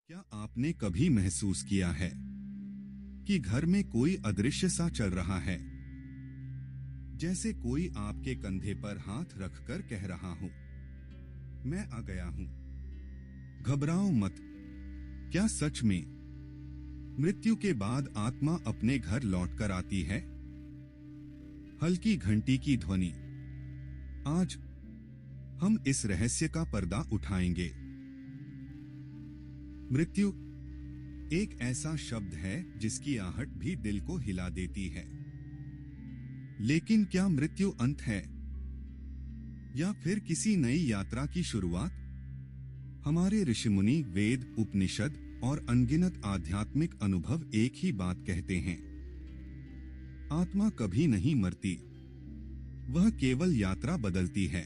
क्या आपने कभी महसूस किया है कि घर में कोई अदृश्य सा चल रहा है, जैसे कोई आपके कंधे पर हाथ रखकर कह रहा हो, मैं आ गया हूं, घबराओ मत। क्या सच में मृत्यु के बाद आत्मा अपने घर लौटकर आती है? हल्की घंटी की ध्वनि। आज हम इस रहस्य का पर्दा उठाएंगे। मृत्यु एक ऐसा शब्द है जिसकी आहट भी दिल को हिला देती है। लेकिन क्या मृत्यु अंत है या फिर किसी नई यात्रा की शुरुआत? हमारे ऋषिमुनि, वेद, उपनिषद और अनगिनत आध्यात्मिक अनुभव एक ही बात कहते हैं, आत्मा कभी नहीं मरती, वह केवल यात्रा बदलती है।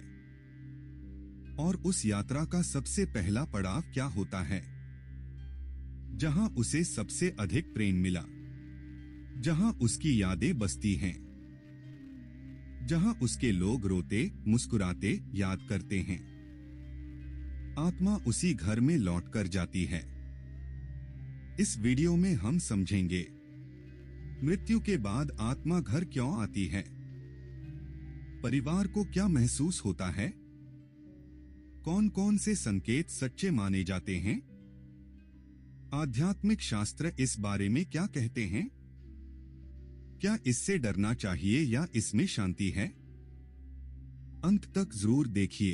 और उस यात्रा का सबसे पहला पड़ाव क्या होता है? जहां उसे सबसे अधिक प्रेम मिला, जहां उसकी यादें बसती हैं, जहां उसके लोग रोते, मुस्कुराते, याद करते हैं। आत्मा उसी घर में लौटकर जाती है। इस वीडियो में हम समझेंगे मृत्यु के बाद आत्मा घर क्यों आती है, परिवार को क्या महसूस होता है, कौन कौन से संकेत सच्चे माने जाते हैं, आध्यात्मिक शास्त्र इस बारे में क्या कहते हैं, क्या इससे डरना चाहिए या इसमें शांति है? अंत तक जरूर देखिए,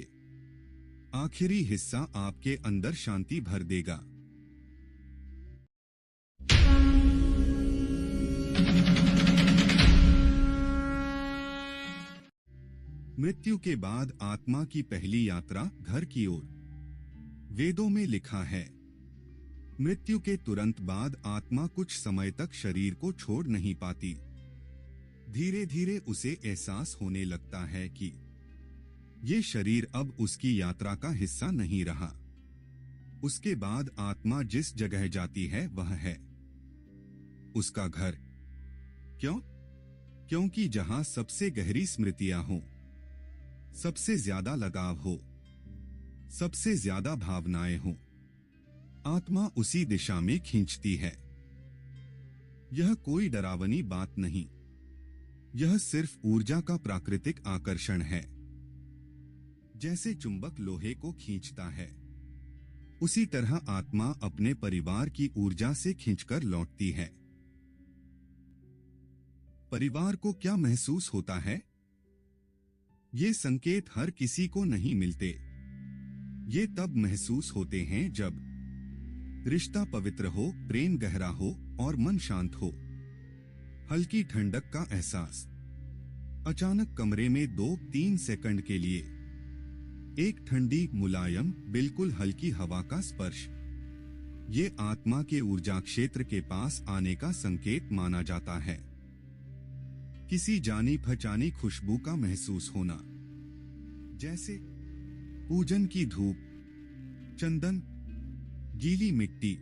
आखिरी हिस्सा आपके अंदर शांति भर देगा। मृत्यु के बाद आत्मा की पहली यात्रा घर की ओर। वेदों में लिखा है, मृत्यु के तुरंत बाद आत्मा कुछ समय तक शरीर को छोड़ नहीं पाती। धीरे धीरे उसे एहसास होने लगता है कि ये शरीर अब उसकी यात्रा का हिस्सा नहीं रहा। उसके बाद आत्मा जिस जगह जाती है वह है उसका घर। क्यों? क्योंकि जहां सबसे गहरी स्मृतियां हो, सबसे ज्यादा लगाव हो, सबसे ज्यादा भावनाएं हो, आत्मा उसी दिशा में खींचती है। यह कोई डरावनी बात नहीं, यह सिर्फ ऊर्जा का प्राकृतिक आकर्षण है। जैसे चुंबक लोहे को खींचता है, उसी तरह आत्मा अपने परिवार की ऊर्जा से खींचकर लौटती है। परिवार को क्या महसूस होता है? ये संकेत हर किसी को नहीं मिलते। ये तब महसूस होते हैं जब रिश्ता पवित्र हो, प्रेम गहरा हो और मन शांत हो। हल्की ठंडक का एहसास, अचानक कमरे में 2-3 सेकंड के लिए एक ठंडी, मुलायम, बिल्कुल हल्की हवा का स्पर्श, ये आत्मा के ऊर्जा क्षेत्र के पास आने का संकेत माना जाता है। किसी जानी पहचानी खुशबू का महसूस होना, जैसे पूजन की धूप, चंदन, गीली मिट्टी,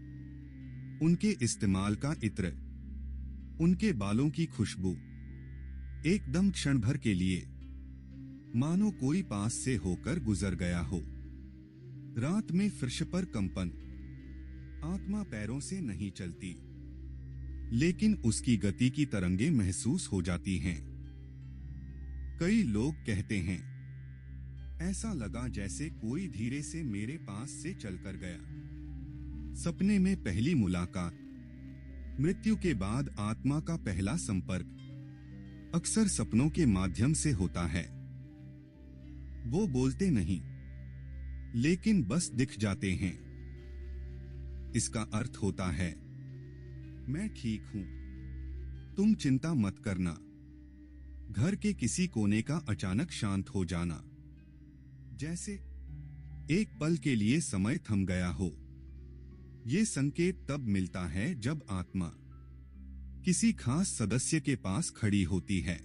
उनके इस्तेमाल का इत्र, उनके बालों की खुशबू, एकदम क्षण भर के लिए मानो कोई पास से होकर गुजर गया हो। रात में फर्श पर कंपन, आत्मा पैरों से नहीं चलती, लेकिन उसकी गति की तरंगें महसूस हो जाती हैं। कई लोग कहते हैं, ऐसा लगा जैसे कोई धीरे से मेरे पास से चलकर गया। सपने में पहली मुलाकात, मृत्यु के बाद आत्मा का पहला संपर्क अक्सर सपनों के माध्यम से होता है। वो बोलते नहीं, लेकिन बस दिख जाते हैं। इसका अर्थ होता है, मैं ठीक हूं, तुम चिंता मत करना। घर के किसी कोने का अचानक शांत हो जाना, जैसे एक पल के लिए समय थम गया हो। ये संकेत तब मिलता है जब आत्मा किसी खास सदस्य के पास खड़ी होती है।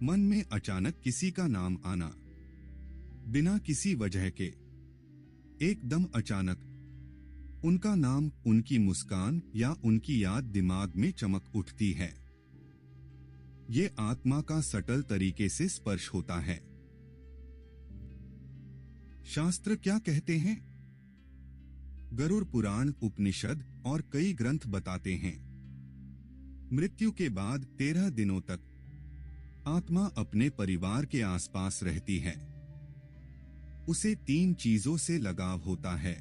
मन में अचानक किसी का नाम आना, बिना किसी वजह के, एकदम अचानक उनका नाम, उनकी मुस्कान या उनकी याद दिमाग में चमक उठती है। ये आत्मा का सटल तरीके से स्पर्श होता है। शास्त्र क्या कहते हैं? गरुड़ पुराण, उपनिषद और कई ग्रंथ बताते हैं मृत्यु के बाद 13 दिनों तक आत्मा अपने परिवार के आसपास रहती है। उसे 3 चीजों से लगाव होता है।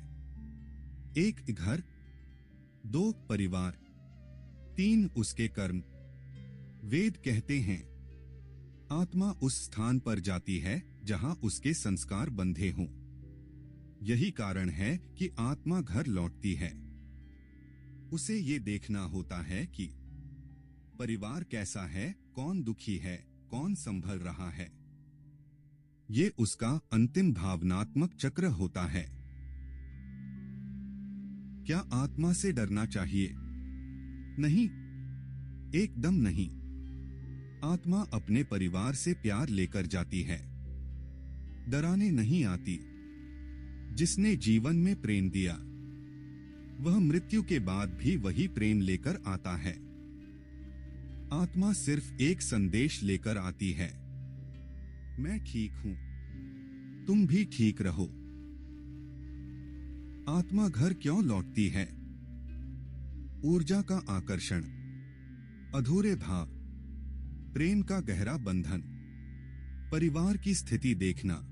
1 घर, 2 परिवार, 3 उसके कर्म। वेद कहते हैं आत्मा उस स्थान पर जाती है जहां उसके संस्कार बंधे हों। यही कारण है कि आत्मा घर लौटती है। उसे ये देखना होता है कि परिवार कैसा है, कौन दुखी है, कौन संभल रहा है। ये उसका अंतिम भावनात्मक चक्र होता है। क्या आत्मा से डरना चाहिए? नहीं, एकदम नहीं। आत्मा अपने परिवार से प्यार लेकर जाती है, डराने नहीं आती। जिसने जीवन में प्रेम दिया, वह मृत्यु के बाद भी वही प्रेम लेकर आता है। आत्मा सिर्फ एक संदेश लेकर आती है, मैं ठीक हूं, तुम भी ठीक रहो। आत्मा घर क्यों लौटती है? ऊर्जा का आकर्षण, अधूरे भाव, प्रेम का गहरा बंधन, परिवार की स्थिति देखना,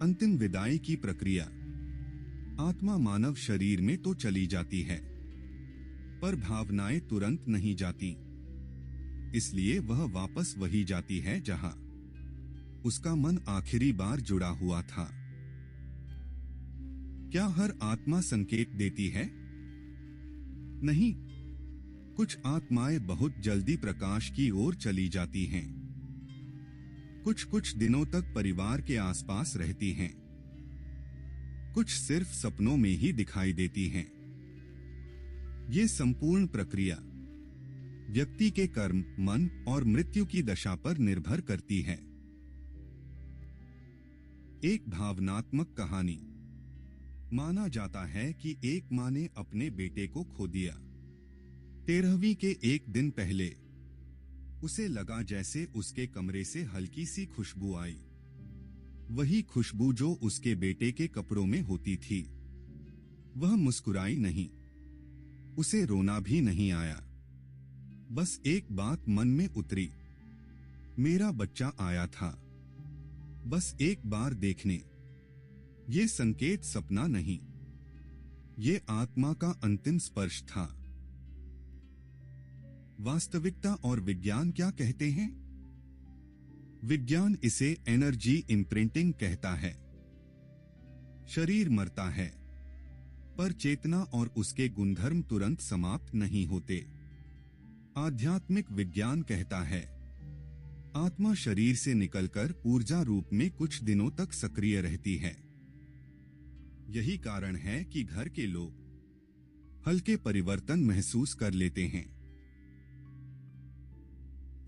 अंतिम विदाई की प्रक्रिया। आत्मा मानव शरीर में तो चली जाती है, पर भावनाएं तुरंत नहीं जाती। इसलिए वह वापस वही जाती है जहां उसका मन आखिरी बार जुड़ा हुआ था। क्या हर आत्मा संकेत देती है? नहीं, कुछ आत्माएं बहुत जल्दी प्रकाश की ओर चली जाती हैं। कुछ दिनों तक परिवार के आसपास रहती हैं। कुछ सिर्फ सपनों में ही दिखाई देती हैं। ये संपूर्ण प्रक्रिया व्यक्ति के कर्म, मन और मृत्यु की दशा पर निर्भर करती है। एक भावनात्मक कहानी। माना जाता है कि एक मां ने अपने बेटे को खो दिया। 13वीं के एक दिन पहले उसे लगा जैसे उसके कमरे से हल्की सी खुशबू आई। वही खुशबू जो उसके बेटे के कपड़ों में होती थी। वह मुस्कुराई नहीं, उसे रोना भी नहीं आया। बस एक बात मन में उतरी, मेरा बच्चा आया था, बस एक बार देखने। ये संकेत सपना नहीं, ये आत्मा का अंतिम स्पर्श था। वास्तविकता और विज्ञान क्या कहते हैं? विज्ञान इसे एनर्जी इम्प्रिंटिंग कहता है। शरीर मरता है, पर चेतना और उसके गुणधर्म तुरंत समाप्त नहीं होते। आध्यात्मिक विज्ञान कहता है आत्मा शरीर से निकलकर ऊर्जा रूप में कुछ दिनों तक सक्रिय रहती है। यही कारण है कि घर के लोग हल्के परिवर्तन महसूस कर लेते हैं।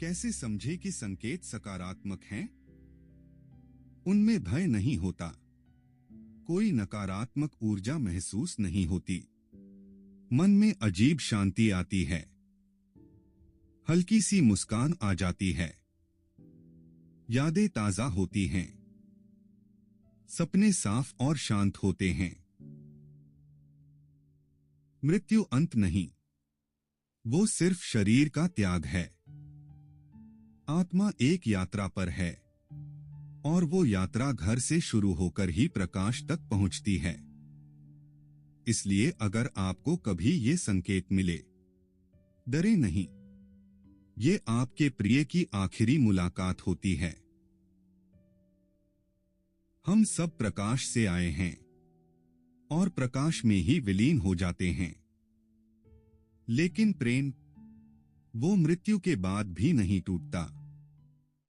कैसे समझे कि संकेत सकारात्मक हैं? उनमें भय नहीं होता, कोई नकारात्मक ऊर्जा महसूस नहीं होती। मन में अजीब शांति आती है, हल्की सी मुस्कान आ जाती है, यादें ताजा होती हैं, सपने साफ और शांत होते हैं। मृत्यु अंत नहीं, वो सिर्फ शरीर का त्याग है। आत्मा एक यात्रा पर है और वो यात्रा घर से शुरू होकर ही प्रकाश तक पहुंचती है। इसलिए अगर आपको कभी ये संकेत मिले, डरे नहीं। ये आपके प्रिय की आखिरी मुलाकात होती है। हम सब प्रकाश से आए हैं और प्रकाश में ही विलीन हो जाते हैं। लेकिन प्रेम, वो मृत्यु के बाद भी नहीं टूटता।